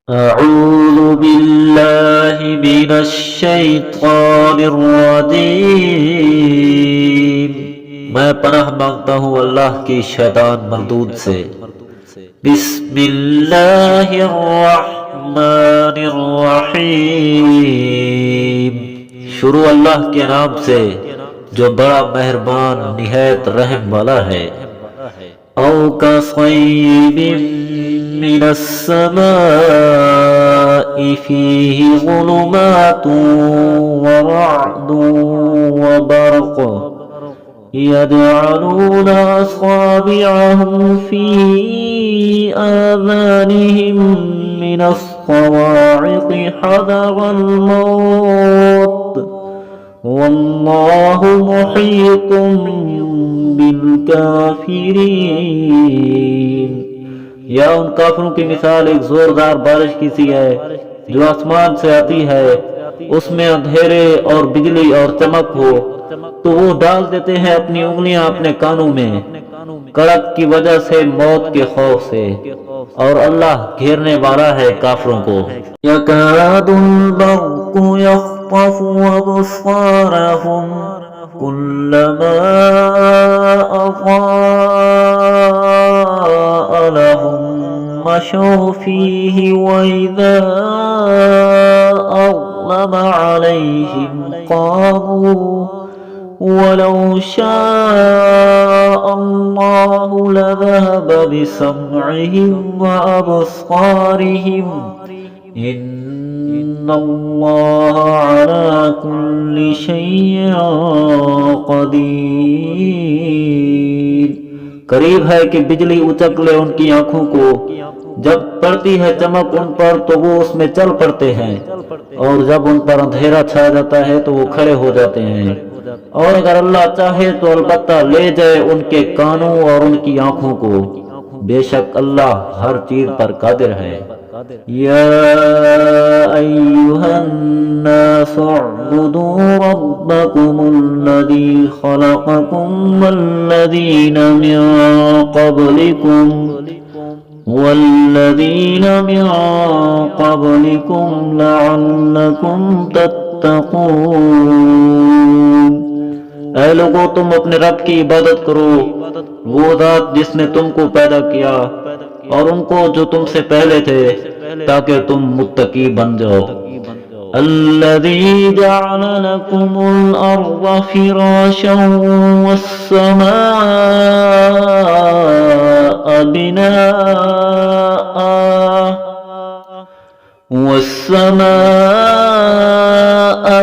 أعوذ بالله من الشیطان الرجیم، میں پناہ مانگتا ہوں اللہ کی شیطان مردود سے۔ بسم اللہ الرحمن الرحیم، شروع اللہ کے نام سے جو بڑا مہربان نہایت رحم والا ہے۔ او کصیب من السماء فيه ظلمات ورعد وبرق يجعلون أصابعهم في آذانهم من الصواعق حذر الموت والله محيط بالكافرين۔ یا ان کافروں کی مثال ایک زوردار بارش کی سی ہے جو آسمان سے آتی ہے، اس میں اندھیرے اور بجلی اور چمک ہو تو وہ ڈال دیتے ہیں اپنی انگلیاں اپنے کانوں میں کڑک کی وجہ سے، موت کے خوف سے، اور اللہ گھیرنے والا ہے کافروں کو۔ یکاد البرق یخطف ابصارهم كلما أضاء لهم مشوا فيه وإذا أظلم عليهم قاموا ولو شاء الله لذهب بسمعهم وأبصارهم إن الله على كل شيء قدیر۔ قریب ہے کہ بجلی اچک لے ان کی آنکھوں کو، جب پڑتی ہے چمک ان پر تو وہ اس میں چل پڑتے ہیں، اور جب ان پر اندھیرا چھا جاتا ہے تو وہ کھڑے ہو جاتے ہیں، اور اگر اللہ چاہے تو البتہ لے جائے ان کے کانوں اور ان کی آنکھوں کو، بے شک اللہ ہر چیز پر قادر ہے۔ یا ایھا الناس اعبدوا ربکم الذی خلقکم والذین من قبلکم لعلکم تتقون۔ اے لوگو، تم اپنے رب کی عبادت کرو، وہ ذات جس نے تم کو پیدا کیا اور ان کو جو تم سے پہلے تھے، تاکہ تم متقی بن جاؤ۔ الذی جعل لکم الارض فراشا والسماء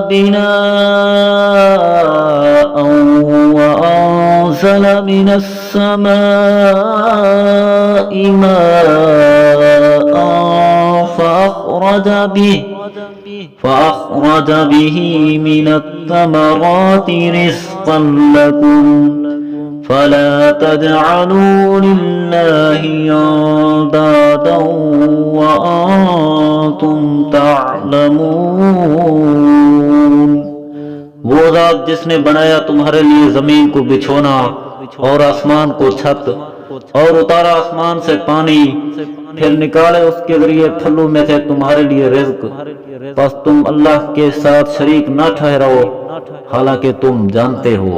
بناء وأنزل من السماء ماء فأخرج به من الثمرات رزقا لكم فلا تجعلوا لله اندادا وانتم تعلمون۔ وہ ذات جس نے بنایا تمہارے لیے زمین کو بچھونا اور آسمان کو چھت، اور اتارا آسمان سے پانی، پھر نکالے اس کے ذریعے پھلوں میں سے تمہارے لیے رزق، پس تم اللہ کے ساتھ شریک نہ ٹھہراؤ حالانکہ تم جانتے ہو۔